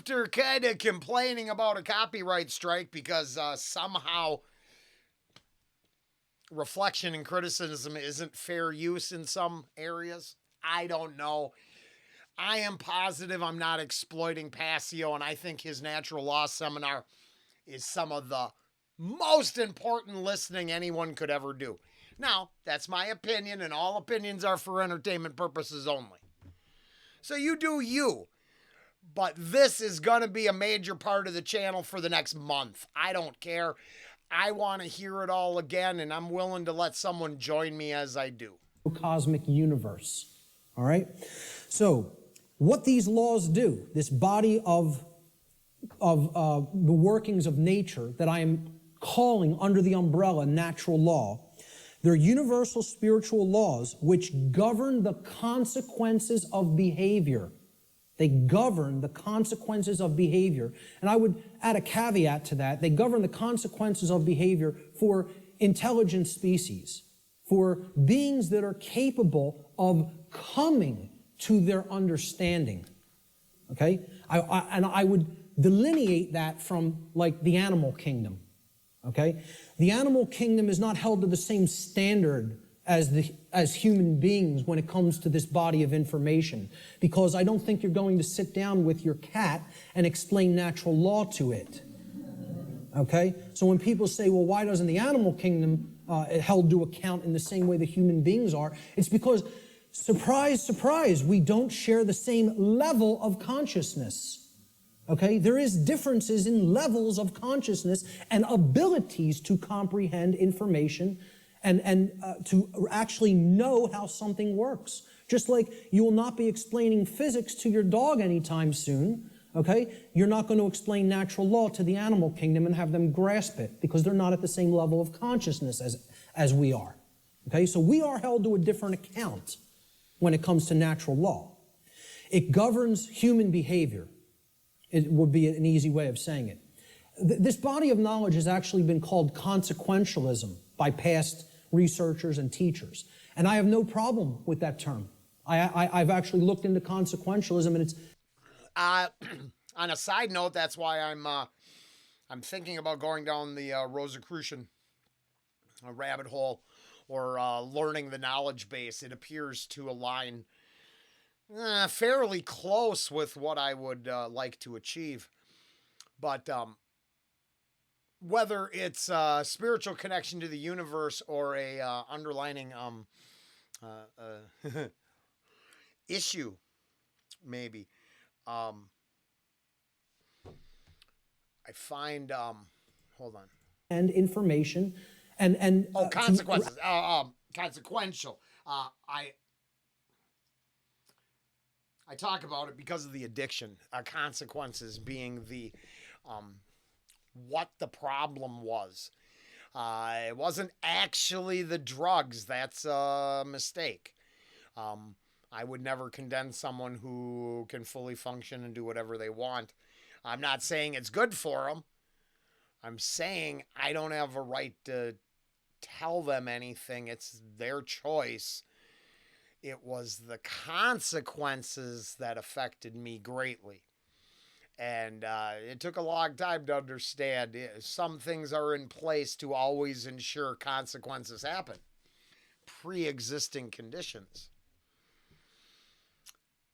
after kind of complaining about a copyright strike because somehow reflection and criticism isn't fair use in some areas, I don't know. I am positive I'm not exploiting Passio, and I think his natural law seminar is some of the most important listening anyone could ever do. Now, that's my opinion, and all opinions are for entertainment purposes only. So you do you. But this is going to be a major part of the channel for the next month. I don't care. I want to hear it all again, and I'm willing to let someone join me as I do. Cosmic universe. All right? So, what these laws do, this body of the workings of nature that I am calling under the umbrella natural law, they're universal spiritual laws which govern the consequences of behavior. They govern the consequences of behavior. And I would add a caveat to that. They govern the consequences of behavior for intelligent species, for beings that are capable of coming to their understanding. Okay? I would delineate that from, like, the animal kingdom. Okay? The animal kingdom is not held to the same standard as human beings when it comes to this body of information, because I don't think you're going to sit down with your cat and explain natural law to it. Okay? So when people say, well, why doesn't the animal kingdom held to account in the same way the human beings are? It's because, surprise, surprise, we don't share the same level of consciousness. Okay? There is differences in levels of consciousness and abilities to comprehend information and to actually know how something works. Just like you will not be explaining physics to your dog anytime soon, okay? You're not going to explain natural law to the animal kingdom and have them grasp it, because they're not at the same level of consciousness as we are. Okay? So we are held to a different account when it comes to natural law. It governs human behavior. It would be an easy way of saying it. This body of knowledge has actually been called consequentialism by past researchers and teachers. And I have no problem with that term. I've actually looked into consequentialism, and it's... On a side note, that's why I'm thinking about going down the Rosicrucian rabbit hole, or learning the knowledge base. It appears to align fairly close with what I would like to achieve. But whether it's a spiritual connection to the universe or a underlining issue, maybe, I find hold on. And information and consequences. Consequential. I talk about it because of the addiction. Consequences being the what the problem was. It wasn't actually the drugs. That's a mistake. I would never condemn someone who can fully function and do whatever they want. I'm not saying it's good for them. I'm saying I don't have a right to tell them anything. It's their choice. It was the consequences that affected me greatly. And it took a long time to understand. Some things are in place to always ensure consequences happen. Pre-existing conditions.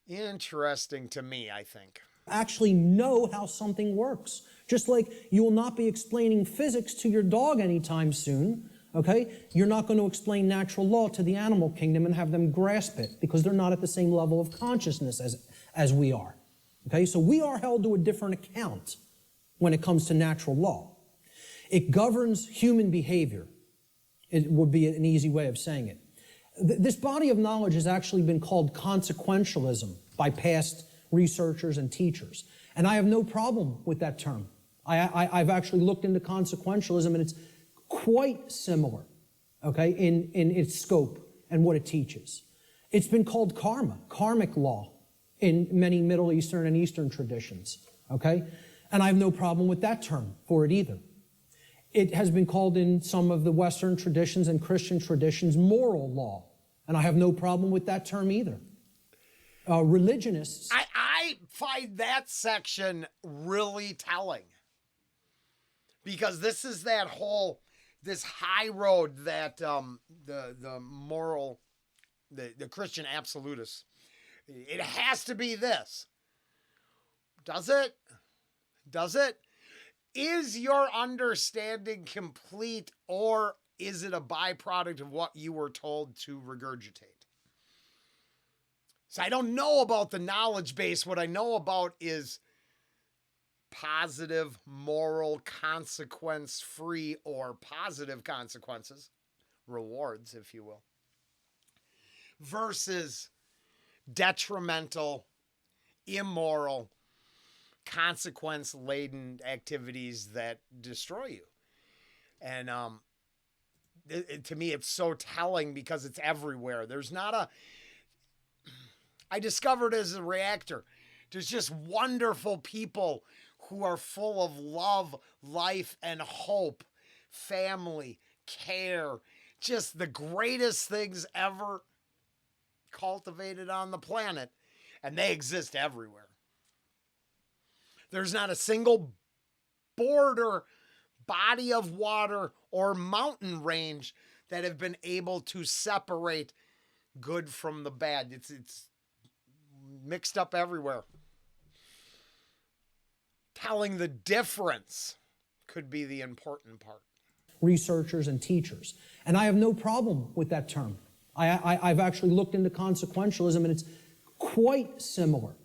Interesting to me, I think. Actually know how something works. Just like you will not be explaining physics to your dog anytime soon, okay? You're not going to explain natural law to the animal kingdom and have them grasp it, because they're not at the same level of consciousness as we are. Okay? So we are held to a different account when it comes to natural law. It governs human behavior. It would be an easy way of saying it. This body of knowledge has actually been called consequentialism by past researchers and teachers. And I have no problem with that term. I've actually looked into consequentialism, and it's quite similar, okay, in its scope and what it teaches. It's been called karma, karmic law, in many Middle Eastern and Eastern traditions, okay? And I have no problem with that term for it either. It has been called in some of the Western traditions and Christian traditions moral law, and I have no problem with that term either. Religionists... I find that section really telling. Because this is that whole, this high road that the moral, the Christian absolutists, it has to be this. Does it? Does it? Is your understanding complete, or is it a byproduct of what you were told to regurgitate? So I don't know about the knowledge base. What I know about is positive, moral, consequence-free, or positive consequences, rewards, if you will, versus detrimental, immoral, consequence-laden activities that destroy you. And to me, it's so telling because it's everywhere. There's not a... I discovered as a reactor, there's just wonderful people who are full of love, life, and hope, family, care, just the greatest things ever cultivated on the planet, and they exist everywhere. There's not a single border, body of water, or mountain range that have been able to separate good from the bad. It's mixed up everywhere. Telling the difference could be the important part. Researchers and teachers. And I have no problem with that term. I've actually looked into consequentialism, and it's quite similar,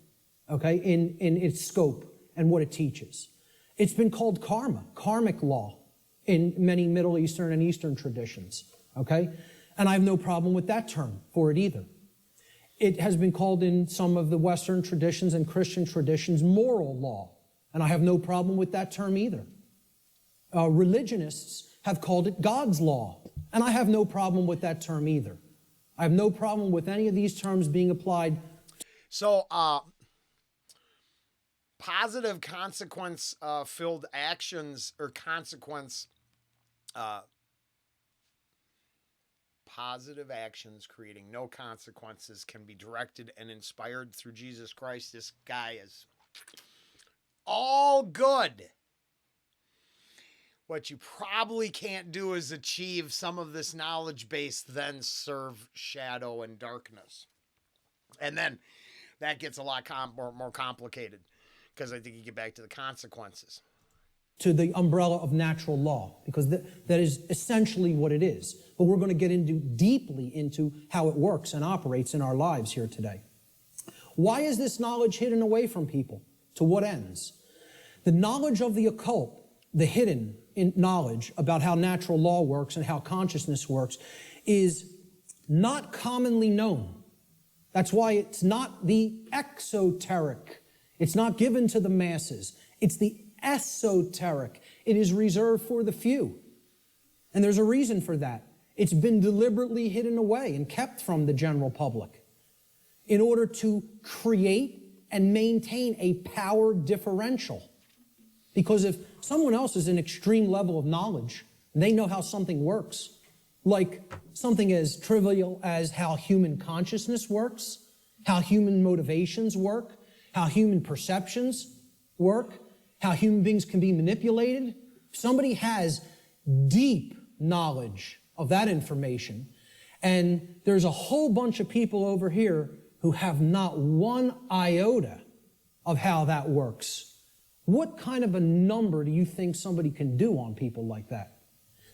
okay, in its scope and what it teaches. It's been called karma, karmic law, in many Middle Eastern and Eastern traditions, okay? And I have no problem with that term for it either. It has been called in some of the Western traditions and Christian traditions moral law, and I have no problem with that term either. Religionists have called it God's law, and I have no problem with that term either. I have no problem with any of these terms being applied. So, positive consequence filled actions or consequence, positive actions creating no consequences can be directed and inspired through Jesus Christ. This guy is all good. What you probably can't do is achieve some of this knowledge base, then serve shadow and darkness. And then that gets a lot more complicated, because I think you get back to the consequences. To the umbrella of natural law, because that is essentially what it is. But we're going to get deeply into how it works and operates in our lives here today. Why is this knowledge hidden away from people? To what ends? The knowledge of the occult, the hidden knowledge about how natural law works and how consciousness works, is not commonly known. That's why it's not the exoteric. It's not given to the masses. It's the esoteric. It is reserved for the few. And there's a reason for that. It's been deliberately hidden away and kept from the general public in order to create and maintain a power differential. Because if someone else is an extreme level of knowledge, they know how something works, like something as trivial as how human consciousness works, how human motivations work, how human perceptions work, how human beings can be manipulated. If somebody has deep knowledge of that information, and there's a whole bunch of people over here who have not one iota of how that works, what kind of a number do you think somebody can do on people like that?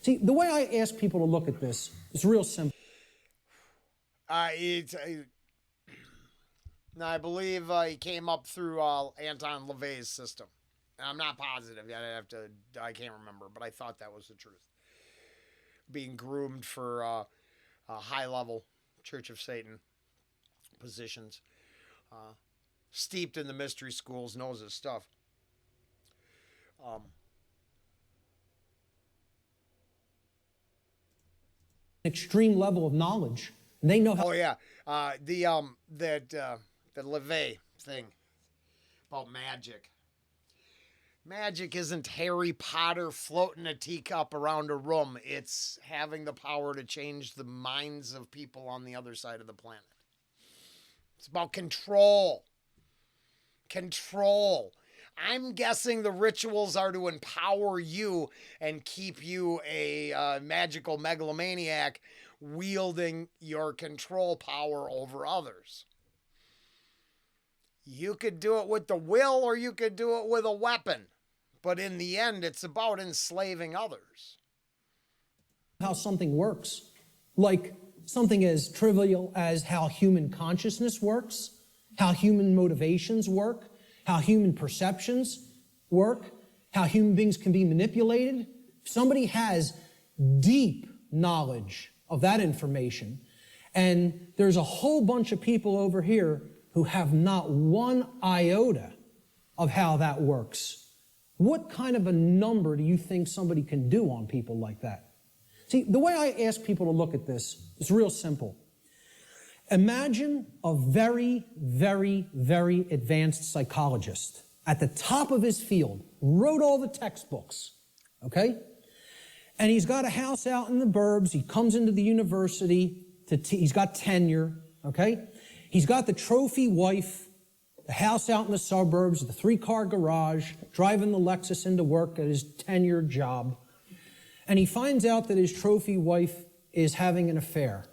See, the way I ask people to look at this is real simple. I believe he came up through Anton LaVey's system. I'm not positive. I can't remember, but I thought that was the truth. Being groomed for a high-level Church of Satan positions. Steeped in the mystery schools, knows his stuff. Extreme level of knowledge. And they know how. Oh yeah, the LaVey thing about magic. Magic isn't Harry Potter floating a teacup around a room. It's having the power to change the minds of people on the other side of the planet. It's about control. control. I'm guessing the rituals are to empower you and keep you a magical megalomaniac wielding your control power over others. You could do it with the will or you could do it with a weapon. But in the end, it's about enslaving others. How something works, like something as trivial as how human consciousness works, how human motivations work, how human perceptions work, how human beings can be manipulated. If somebody has deep knowledge of that information, and there's a whole bunch of people over here who have not one iota of how that works, what kind of a number do you think somebody can do on people like that? See, the way I ask people to look at this is real simple. Imagine a very, very, very advanced psychologist at the top of his field, wrote all the textbooks, okay? And he's got a house out in the burbs. He comes into the university. He's got tenure, okay? He's got the trophy wife, the house out in the suburbs, the 3-car garage, driving the Lexus into work at his tenured job. And he finds out that his trophy wife is having an affair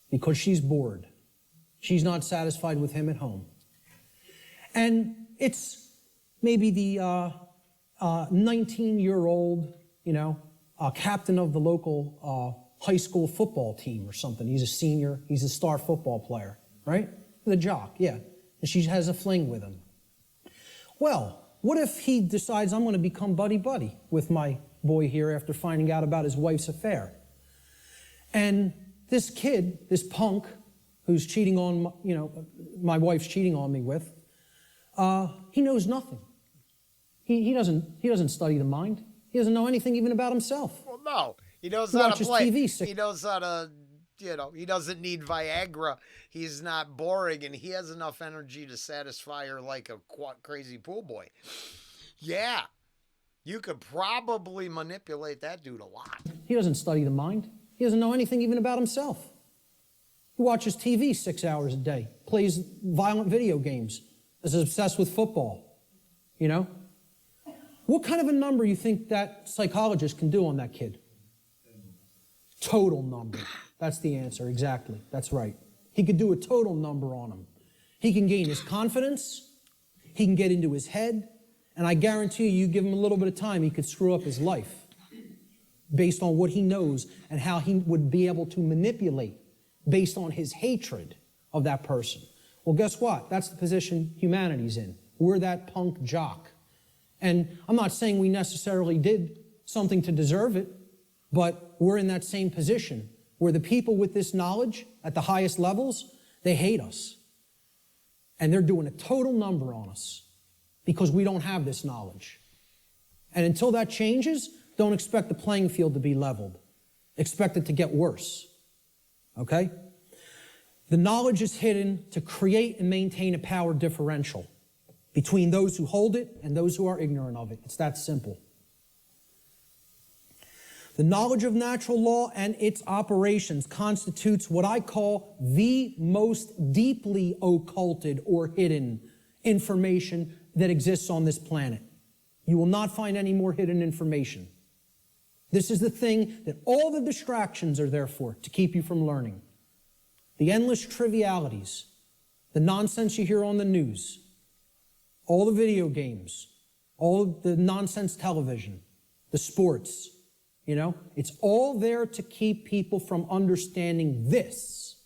because she's bored. She's not satisfied with him at home. And it's maybe the 19-year-old, captain of the local high school football team or something. He's a senior. He's a star football player, right? The jock, yeah. And she has a fling with him. Well, what if he decides, I'm going to become buddy-buddy with my boy here after finding out about his wife's affair? And this kid, this punk, who's cheating on, my wife's cheating on me with, he knows nothing. He doesn't study the mind. He doesn't know anything even about himself. Well, no. He knows how to play. TV he knows how to, he doesn't need Viagra. He's not boring, and he has enough energy to satisfy her like a crazy pool boy. Yeah. You could probably manipulate that dude a lot. He doesn't study the mind. He doesn't know anything even about himself. He watches TV 6 hours a day, plays violent video games, is obsessed with football, What kind of a number you think that psychologist can do on that kid? Total number. That's the answer, exactly. That's right. He could do a total number on him. He can gain his confidence. He can get into his head. And I guarantee you give him a little bit of time, he could screw up his life based on what he knows and how he would be able to manipulate based on his hatred of that person. Well, guess what? That's the position humanity's in. We're that punk jock. And I'm not saying we necessarily did something to deserve it, but we're in that same position where the people with this knowledge at the highest levels, they hate us. And they're doing a total number on us because we don't have this knowledge. And until that changes, don't expect the playing field to be leveled. Expect it to get worse. Okay? The knowledge is hidden to create and maintain a power differential between those who hold it and those who are ignorant of it. It's that simple. The knowledge of natural law and its operations constitutes what I call the most deeply occulted or hidden information that exists on this planet. You will not find any more hidden information. This is the thing that all the distractions are there for, to keep you from learning. The endless trivialities, the nonsense you hear on the news, all the video games, all of the nonsense television, the sports, it's all there to keep people from understanding this.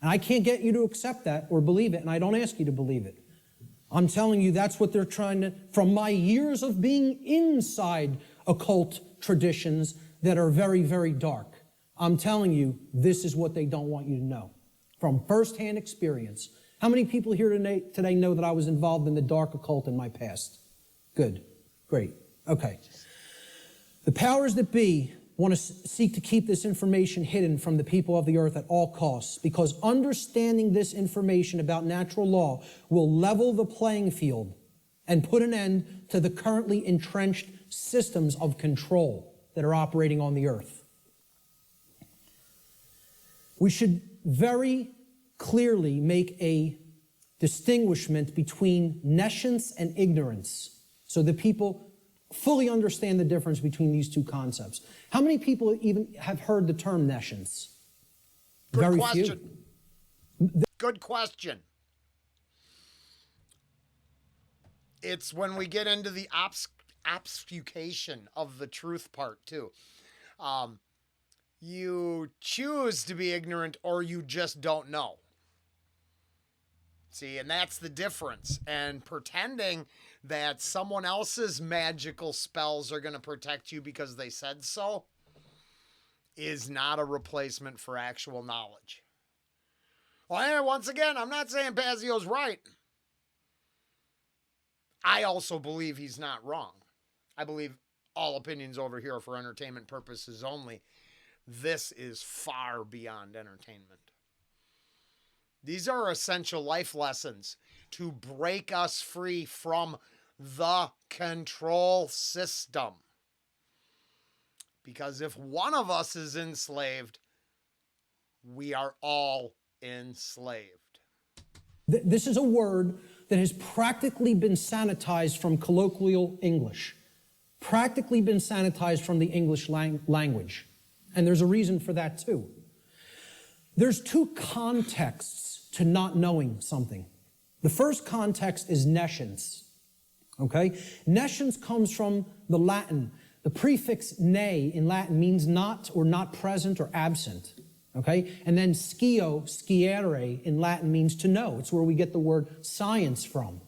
And I can't get you to accept that or believe it, and I don't ask you to believe it. I'm telling you that's what they're trying to, from my years of being inside occult traditions that are very, very dark, I'm telling you this is what they don't want you to know from firsthand experience. How many people here today know that I was involved in the dark occult in my past? Good. Great. Okay. The powers that be want to seek to keep this information hidden from the people of the earth at all costs, because understanding this information about natural law will level the playing field and put an end to the currently entrenched systems of control that are operating on the earth. We should very clearly make a distinguishment between nescience and ignorance, so that people fully understand the difference between these two concepts. How many people even have heard the term nescience? Good question. Good question. It's when we get into the obfuscation of the truth part, too. You choose to be ignorant or you just don't know. See, and that's the difference. And pretending that someone else's magical spells are going to protect you because they said so is not a replacement for actual knowledge. Well, once again, I'm not saying Passio's right. I also believe he's not wrong. I believe all opinions over here are for entertainment purposes only. This is far beyond entertainment. These are essential life lessons to break us free from the control system. Because if one of us is enslaved, we are all enslaved. This is a word that has practically been sanitized from colloquial English, practically been sanitized from the English language. And there's a reason for that too. There's two contexts to not knowing something. The first context is nescience, okay? Nescience comes from the Latin. The prefix ne in Latin means not or not present or absent, okay? And then sciere in Latin means to know. It's where we get the word science from,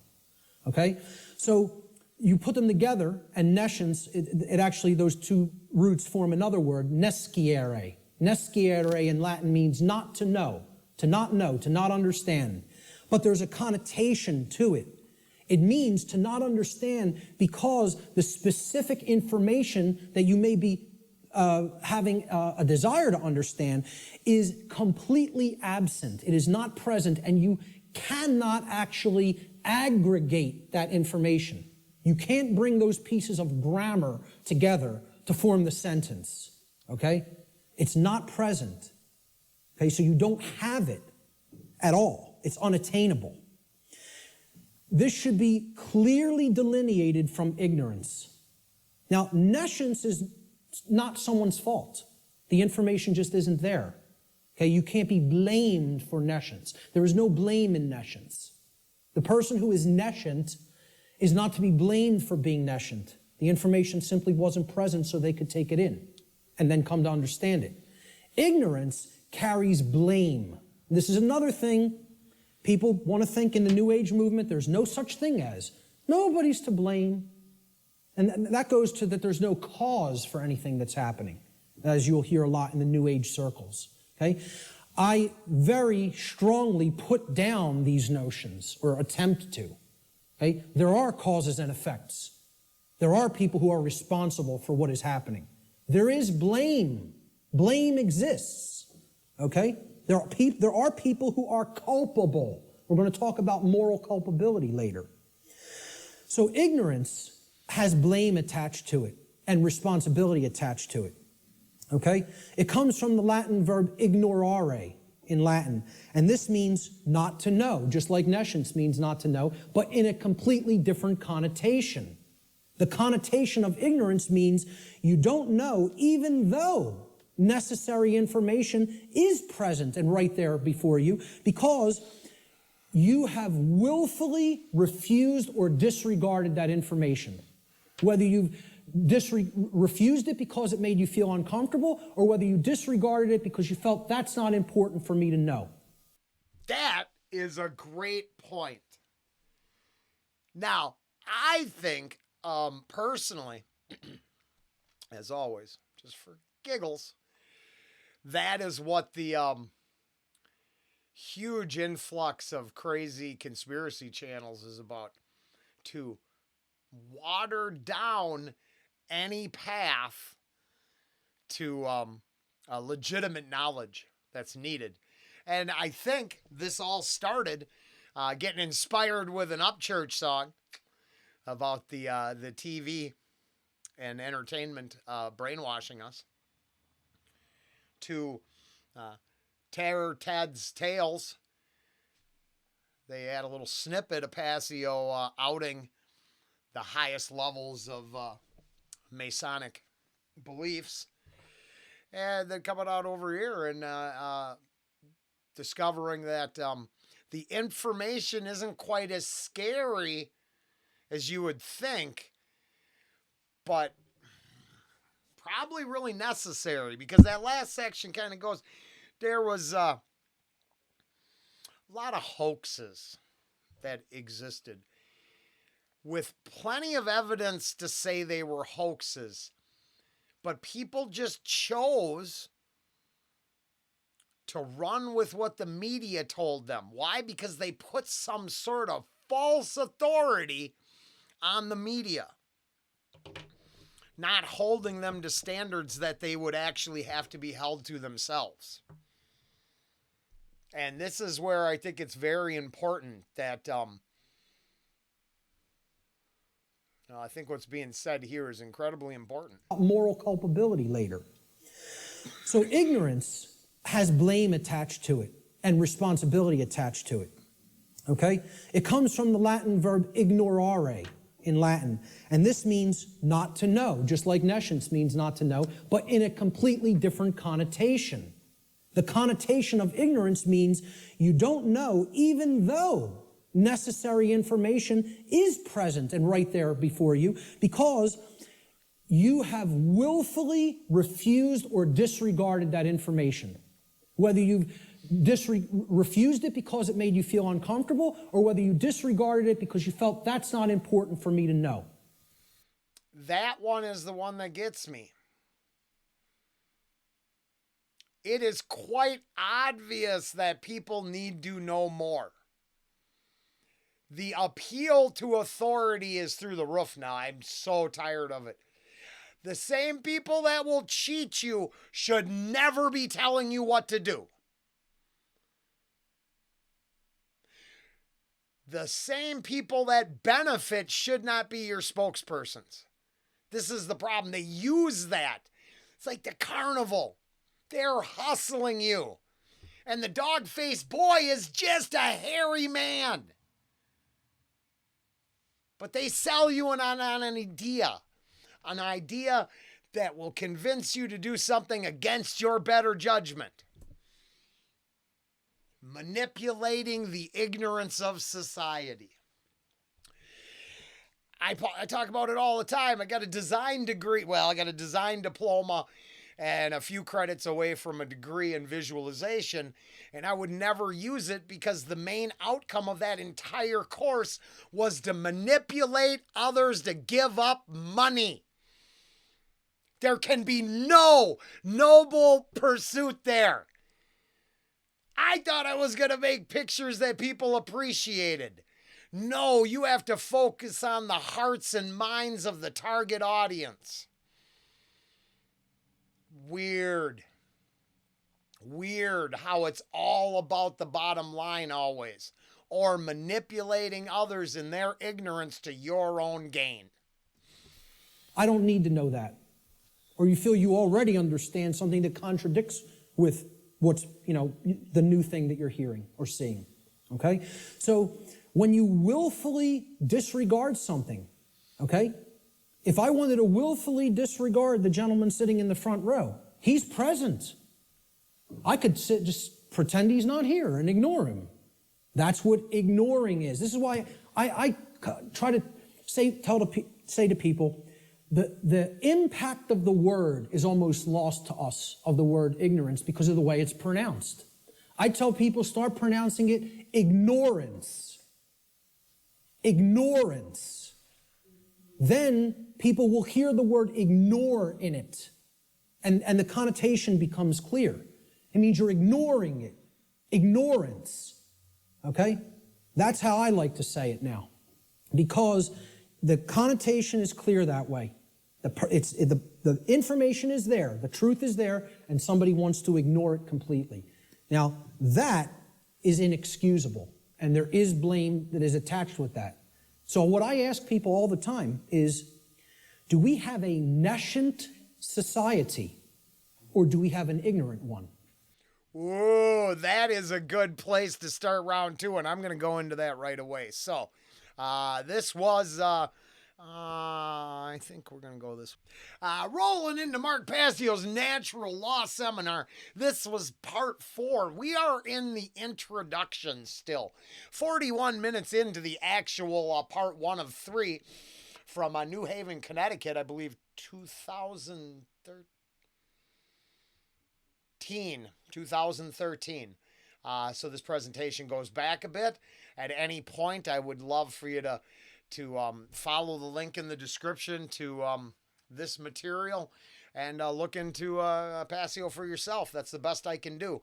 okay? So you put them together, and nescience, it actually, those two roots form another word, nesciere. Nesciere in Latin means not to know, to not understand. But there's a connotation to it. It means to not understand because the specific information that you may be having a desire to understand is completely absent. It is not present, and you cannot actually aggregate that information. You can't bring those pieces of grammar together to form the sentence, okay? It's not present, okay? So you don't have it at all. It's unattainable. This should be clearly delineated from ignorance. Now, nescience is not someone's fault. The information just isn't there, okay? You can't be blamed for nescience. There is no blame in nescience. The person who is nescient is not to be blamed for being nescient. The information simply wasn't present so they could take it in and then come to understand it. Ignorance carries blame. This is another thing people want to think in the New Age movement. There's no such thing as nobody's to blame. And that goes to that there's no cause for anything that's happening, as you'll hear a lot in the New Age circles. Okay? I very strongly put down these notions, or attempt to. Okay? There are causes and effects. There are people who are responsible for what is happening. There is blame. Blame exists. Okay? There are people who are culpable. We're going to talk about moral culpability later. So ignorance has blame attached to it and responsibility attached to it. Okay? It comes from the Latin verb ignorare in Latin. And this means not to know, just like nescience means not to know, but in a completely different connotation. The connotation of ignorance means you don't know even though necessary information is present and right there before you, because you have willfully refused or disregarded that information. Whether you've refused it because it made you feel uncomfortable, or whether you disregarded it because you felt that's not important for me to know. That is a great point. Now, I think, personally, as always, just for giggles, that is what the huge influx of crazy conspiracy channels is about. To water down any path to legitimate knowledge that's needed. And I think this all started getting inspired with an Upchurch song about the TV and entertainment brainwashing us to Terror Ted's Tales. They had a little snippet of Passio outing the highest levels of Masonic beliefs. And then coming out over here and discovering that the information isn't quite as scary as you would think, but probably really necessary, because that last section kind of goes, there was a lot of hoaxes that existed with plenty of evidence to say they were hoaxes, but people just chose to run with what the media told them. Why? Because they put some sort of false authority on the media, not holding them to standards that they would actually have to be held to themselves. And this is where I think it's very important that I think what's being said here is incredibly important. Moral culpability later. So ignorance has blame attached to it and responsibility attached to it. Okay? It comes from the Latin verb ignorare in Latin. And this means not to know, just like nescience means not to know, but in a completely different connotation. The connotation of ignorance means you don't know even though necessary information is present and right there before you, because you have willfully refused or disregarded that information. Whether you've refused it because it made you feel uncomfortable, or whether you disregarded it because you felt that's not important for me to know. That one is the one that gets me. It is quite obvious that people need to know more. The appeal to authority is through the roof now. I'm so tired of it. The same people that will cheat you should never be telling you what to do. The same people that benefit should not be your spokespersons. This is the problem. They use that. It's like the carnival. They're hustling you. And the dog-faced boy is just a hairy man. But they sell you on an idea that will convince you to do something against your better judgment. Manipulating the ignorance of society. I talk about it all the time. I got a design degree. Well, I got a design diploma and a few credits away from a degree in visualization, and I would never use it because the main outcome of that entire course was to manipulate others to give up money. There can be no noble pursuit there. I thought I was going to make pictures that people appreciated. No, you have to focus on the hearts and minds of the target audience. Weird how it's all about the bottom line always, or manipulating others in their ignorance to your own gain. I don't need to know that. Or you feel you already understand something that contradicts with what's, the new thing that you're hearing or seeing. Okay? So when you willfully disregard something, okay? If I wanted to willfully disregard the gentleman sitting in the front row, he's present. I could just pretend he's not here and ignore him. That's what ignoring is. This is why I try to say to people, the impact of the word is almost lost to us, of the word ignorance, because of the way it's pronounced. I tell people, start pronouncing it ignorance. Ignorance. Then people will hear the word ignore in it, and the connotation becomes clear. It means you're ignoring it. Ignorance. Okay? That's how I like to say it now, because the connotation is clear that way. The information is there, the truth is there, and somebody wants to ignore it completely. Now, that is inexcusable, and there is blame that is attached with that. So what I ask people all the time is, do we have a nescient society, or do we have an ignorant one? Ooh, that is a good place to start round two, and I'm going to go into that right away. So, this was, I think we're going to go this. Rolling into Mark Passio's Natural Law Seminar. This was part 4. We are in the introduction still. 41 minutes into the actual part 1 of 3 from New Haven, Connecticut, I believe 2013. So this presentation goes back a bit. At any point, I would love for you to follow the link in the description to this material and look into Passio for yourself. That's the best I can do.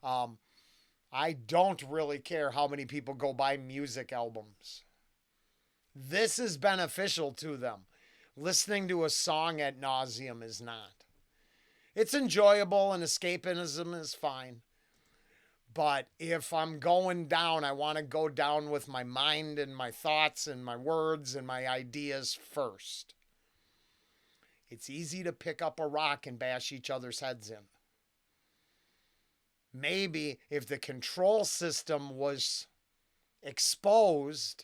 I don't really care how many people go buy music albums. This is beneficial to them. Listening to a song ad nauseum is not. It's enjoyable and escapism is fine. But if I'm going down, I want to go down with my mind and my thoughts and my words and my ideas first. It's easy to pick up a rock and bash each other's heads in. Maybe if the control system was exposed,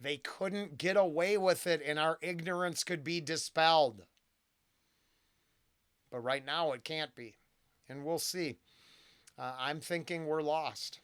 they couldn't get away with it and our ignorance could be dispelled. But right now it can't be. And we'll see. I'm thinking we're lost.